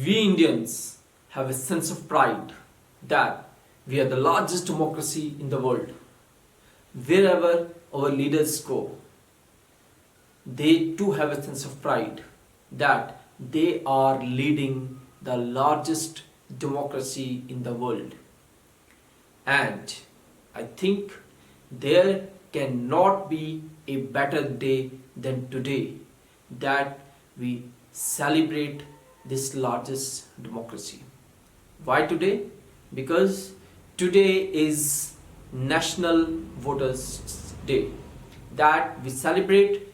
We Indians have a sense of pride that we are the largest democracy in the world. Wherever our leaders go, they too have a sense of pride that they are leading the largest democracy in the world. And I think there cannot be a better day than today that we celebrate this largest democracy. Why today? Because today is National Voters Day that we celebrate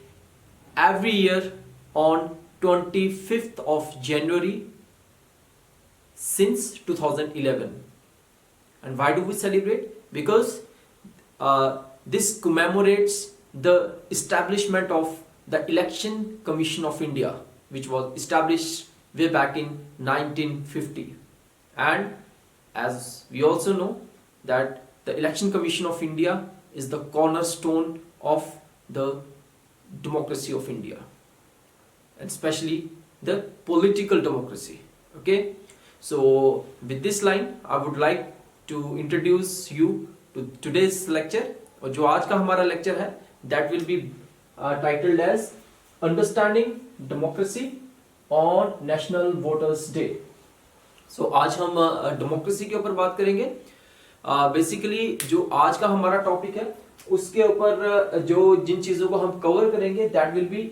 every year on 25th of January since 2011. And why do we celebrate? Because this commemorates the establishment of the Election Commission of India, which was established way back in 1950. And as we also know that the Election Commission of India is the cornerstone of the democracy of India, and especially the political democracy. Okay, so with this line I would like to introduce you to today's lecture. और जो आज का हमारा lecture है that will be titled as Understanding Democracy on National Voters Day. So आज हम democracy के ऊपर बात करेंगे. बेसिकली जो आज का हमारा टॉपिक है उसके ऊपर जो जिन चीजों को हम कवर करेंगे that will be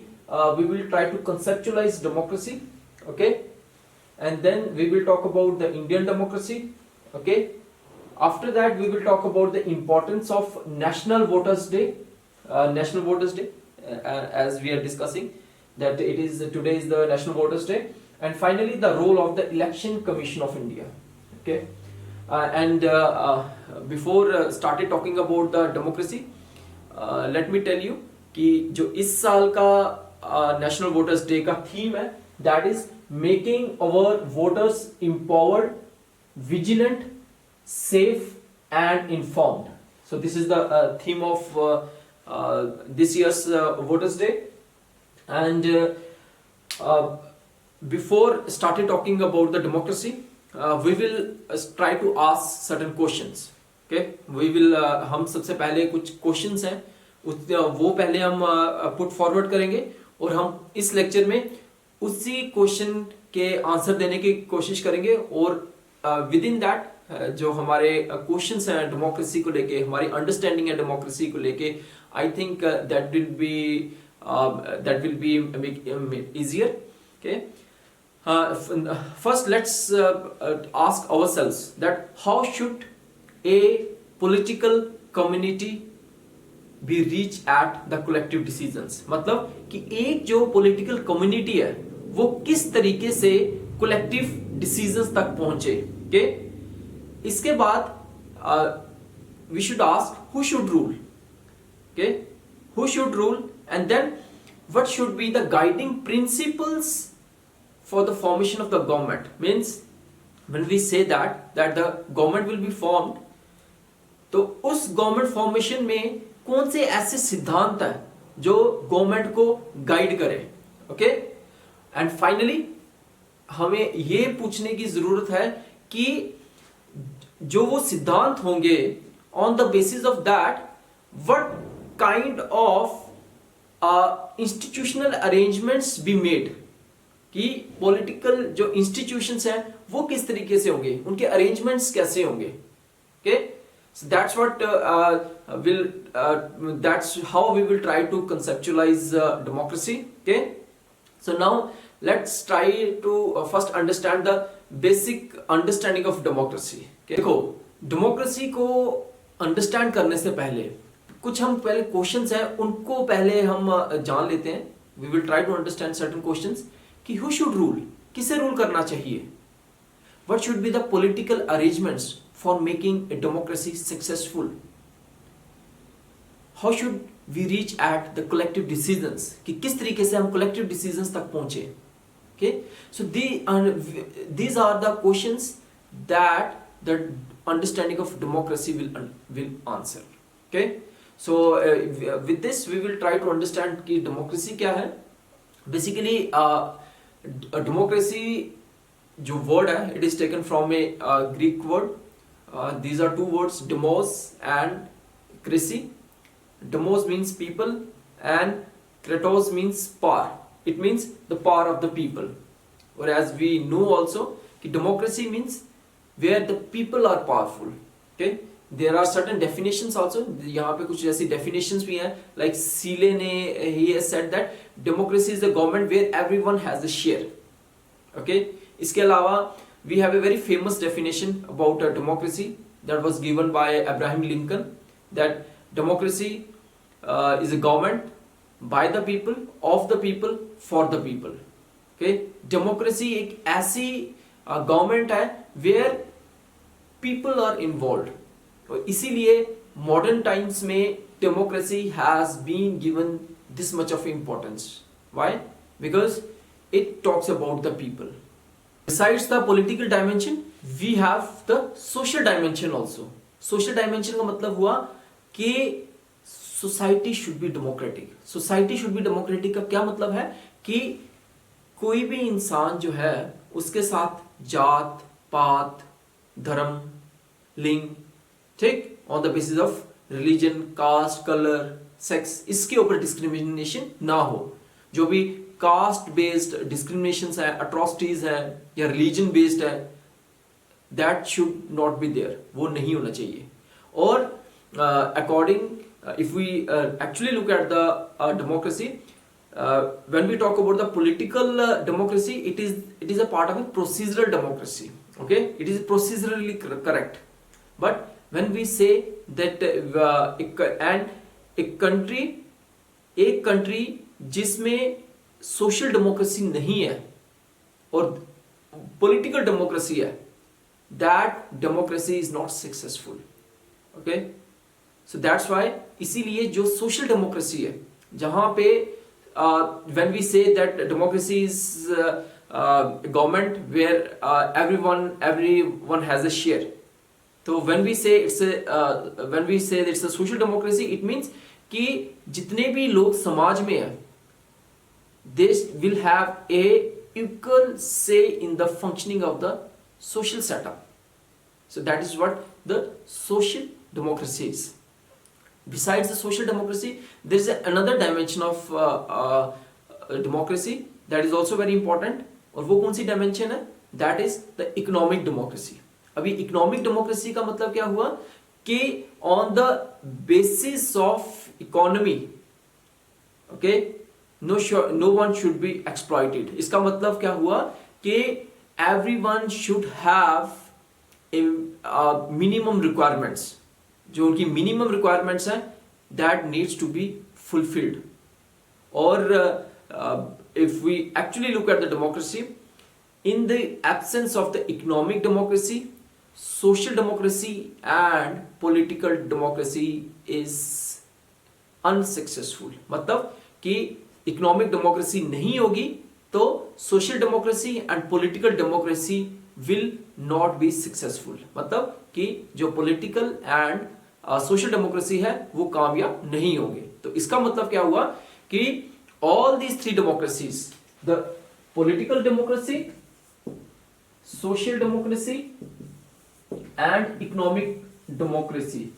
we will try to conceptualize democracy, okay, and then we will talk about the Indian democracy, okay. After that we will talk about the importance of National Voters Day, as we are discussing that it is today is the National Voters Day, and finally the role of the Election Commission of India, okay. And before started talking about the democracy, let me tell you कि जो इस साल का national voters day का theme है that is making our voters empowered, vigilant, safe and informed. So this is the theme of this year's Voters Day. And before started talking about the democracy, we will try to ask certain questions. Okay, we will हम सबसे पहले कुछ questions हैं वो पहले हम put forward करेंगे और हम इस लेक्चर में उसी क्वेश्चन के आंसर देने की कोशिश करेंगे. और विद इन दैट जो हमारे क्वेश्चंस हैं डेमोक्रेसी को लेके, हमारी अंडरस्टैंडिंग है डेमोक्रेसी को लेके, I think that will be easier. Okay, first let's ask ourselves that how should a political community be reach at the collective decisions. मतलब कि एक जो political community है वो किस तरीके से collective decisions तक पहुंचे. okay? इसके बाद we should ask who should rule. okay? Who should rule, and then what should be the guiding principles for the formation of the government. Means when we say that the government will be formed, तो उस government formation में कौन से ऐसे सिद्धांत हैं जो government को गाइड करे. ओके, एंड फाइनली हमें ये पूछने की जरूरत है कि जो वो सिद्धांत होंगे on the basis of that what kind of institutional arrangements be made. कि पॉलिटिकल जो इंस्टीट्यूशंस हैं वो किस तरीके से होंगे, उनके अरेंजमेंट्स कैसे होंगे. Okay, so that's what that's how we will try to conceptualize democracy. Okay, so now let's try to first understand the basic understanding of democracy. Okay, देखो डेमोक्रेसी को अंडरस्टैंड करने से पहले कुछ हम पहले क्वेश्चंस हैं उनको पहले हम जान लेते हैं. we will try to understand certain questions कि who should rule, किसे रूल करना चाहिए, what should be the political arrangements for making a democracy successful, how should we reach at the collective decisions, कि किस तरीके से हम collective decisions तक पहुंचे. okay, so these are the questions that the understanding of democracy will answer. okay, so with this we will try to understand कि democracy क्या है. basically democracy जो word है, it is taken from a Greek word. These are two words, demos and krisi. Demos means people and kratos means power. It means the power of the people. Or as we know also, कि democracy means where the people are powerful. Okay, there are certain definitions also. यहाँ पे कुछ ऐसी definitions भी हैं, like सीले ने he has said that democracy is the government where everyone has a share. Okay, इसके अलावा we have a very famous definition about a democracy that was given by Abraham Lincoln, that democracy is a government by the people, of the people, for the people. Okay, democracy एक ऐसी government है where people are involved. तो इसीलिए modern times में democracy has been given this much of importance. Why? Because it talks about the people. Besides the political dimension, we have the social dimension also. Social dimension का मतलब हुआ कि society should be democratic. Society should be democratic का क्या मतलब है कि कोई भी इंसान जो है उसके साथ जात, पात, धर्म, लिंग, ठीक, on the basis of religion, caste, colour, sex, इसके ऊपर डिस्क्रिमिनेशन ना हो. जो भी कास्ट बेस्ड डिस्क्रिमिनेशन है, अट्रॉसिटीज है या रिलीजन बेस्ड है, that should not be there, वो नहीं होना चाहिए. और according if we actually look at the democracy, when we talk about the political democracy, it is a part of a procedural democracy. Okay, it is procedurally correct. But when we say that एक country जिसमें social democracy नहीं है और political democracy है, that democracy is not successful. Okay, so that's why इसीलिए जो social democracy है, जहाँ पे when we say that democracy is a government where everyone has a share. So when we say it's a social democracy, it means कि जितने भी लोग समाज में हैं, they will have a equal say in the functioning of the social setup. So that is what the social democracy is. Besides the social democracy, there is another dimension of democracy that is also very important. और वो कौन सी dimension है? That is the economic democracy. अभी economic democracy का मतलब क्या हुआ कि on the basis of economy, okay, no one should be exploited. इसका मतलब क्या हुआ कि everyone should have a minimum requirements. जो उनकी मिनिमम रिक्वायरमेंट्स हैं, that needs to be fulfilled. और if we actually look at the democracy, in the absence of the economic democracy, social democracy and political democracy is unsuccessful. मतलब कि economic democracy नहीं होगी तो social democracy and political democracy will not be successful. मतलब कि जो political and social democracy है वो कामयाब नहीं होंगे. तो इसका मतलब क्या हुआ कि all these three democracies, the political democracy, social democracy and economic democracy,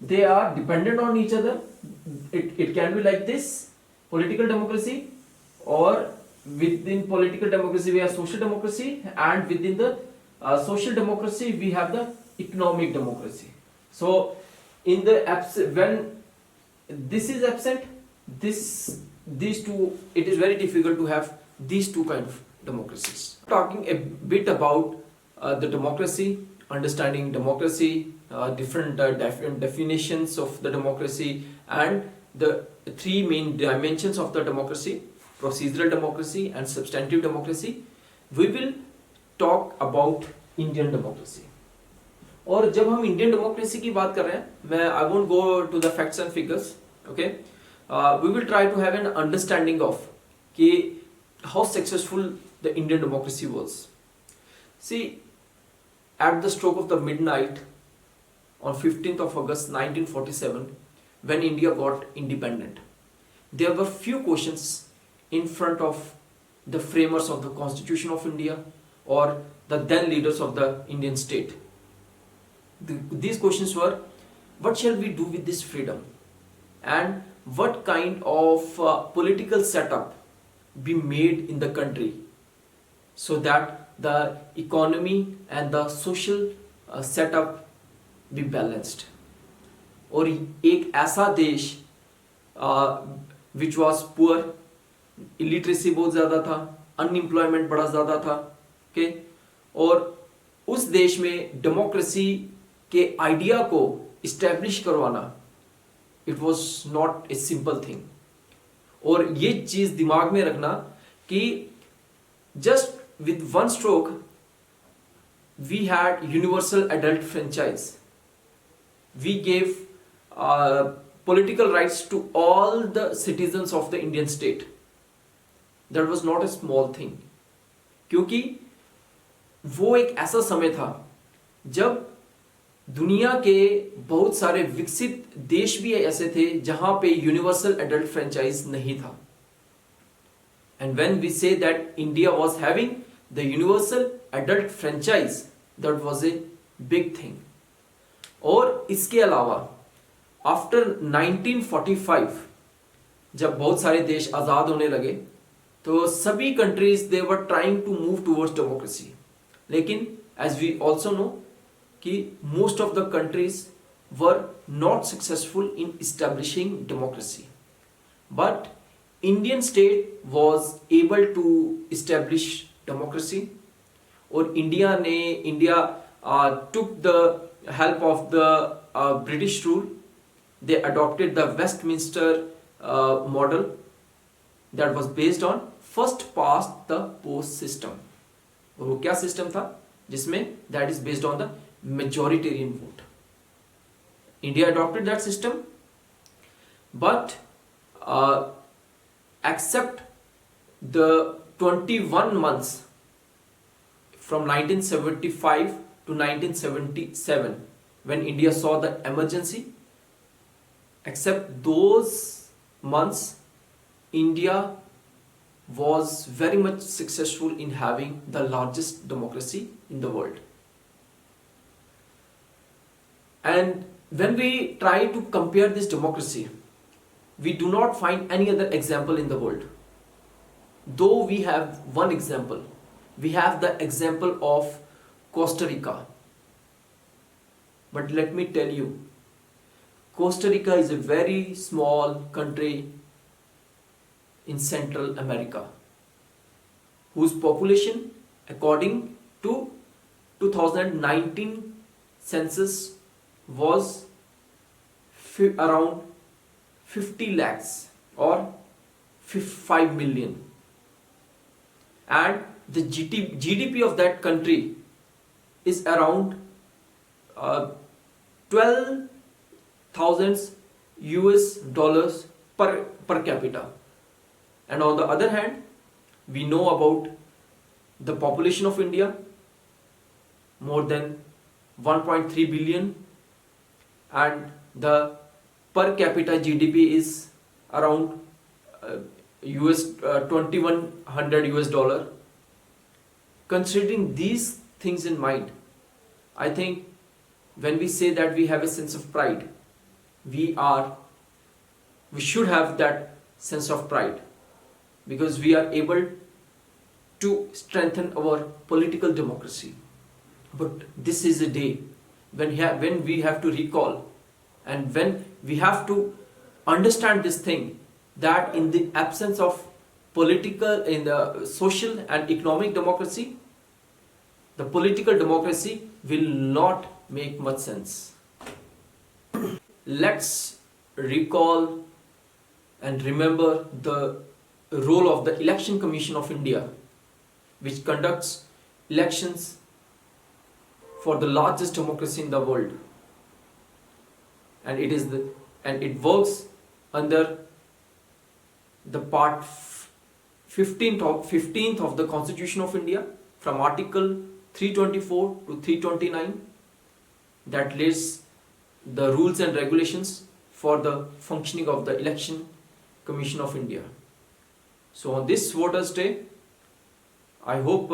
they are dependent on each other. It can be like this: political democracy, or within political democracy we have social democracy, and within the social democracy we have the economic democracy. So in the when this is absent, these two, it is very difficult to have these two kind of democracies. Talking a bit about the democracy, understanding democracy, different definitions of the democracy, and the three main dimensions of the democracy: procedural democracy and substantive democracy. We will talk about Indian democracy. और जब हम Indian democracy की बात कर रहे हैं, मैं I won't go to the facts and figures. Okay, we will try to have an understanding of कि how successful the Indian democracy was. See, at the stroke of the midnight on 15th of August 1947, when India got independent, there were few questions in front of the framers of the Constitution of India, or the then leaders of the Indian state. These questions were, what shall we do with this freedom, and what kind of political setup be made in the country so that the economy and the social setup be balanced. और एक ऐसा देश which was poor, illiteracy बहुत ज़्यादा था, unemployment बड़ा ज़्यादा था, ओके, और उस देश में डेमोक्रेसी के आइडिया को इस्टेब्लिश करवाना, it was not a simple thing. और ये चीज़ दिमाग में रखना कि just with one stroke we had universal adult franchise, we gave political rights to all the citizens of the Indian state. That was not a small thing, क्योंकि वो एक ऐसा समय था जब दुनिया के बहुत सारे विकसित देश भी ऐसे थे जहां पे यूनिवर्सल एडल्ट फ्रेंचाइज नहीं था. And when we say that India was having the universal adult franchise, that was a big thing. और इसके अलावा आफ्टर 1945 जब बहुत सारे आज़ाद होने लगे तो सभी countries they were trying to move towards democracy, लेकिन एज वी ऑल्सो नो कि most of the countries were not successful in establishing democracy, but Indian state was able to establish democracy. और India took the help of the British rule. They adopted the Westminster model that was based on first past the post system. और वो क्या system था जिसमें that is based on the majoritarian vote. India adopted that system, but except the 21 months from 1975 to 1977 when India saw the emergency, except those months India was very much successful in having the largest democracy in the world. And when we try to compare this democracy, we do not find any other example in the world. Though we have one example, we have the example of Costa Rica. But let me tell you, Costa Rica is a very small country in Central America, whose population, according to 2019 census, was around 50 lakhs or 5 million. And the GDP of that country is around 12,000 US dollars per capita. And on the other hand, we know about the population of India, more than 1.3 billion, and the per capita GDP is around US 2100 US dollar. Considering these things in mind, I think when we say that we have a sense of pride, we should have that sense of pride, because we are able to strengthen our political democracy. But this is a day when we have to recall, and when we have to understand this thing, that in the absence of political, in the social and economic democracy, the political democracy will not make much sense. Let's recall and remember the role of the Election Commission of India, which conducts elections for the largest democracy in the world, and it works under the part 15th of the Constitution of India, from Article 324 to 329, that lists the rules and regulations for the functioning of the Election Commission of India. So on this Voters' Day, I hope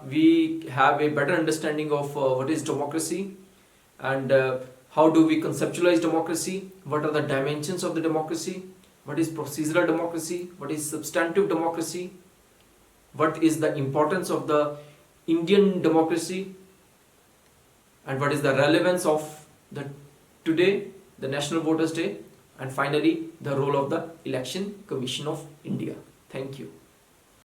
we have a better understanding of what is democracy and how do we conceptualize democracy, what are the dimensions of the democracy, what is procedural democracy, what is substantive democracy, what is the importance of the Indian democracy, and what is the relevance of the today, the National Voters Day, and finally the role of the Election Commission of India. Thank you.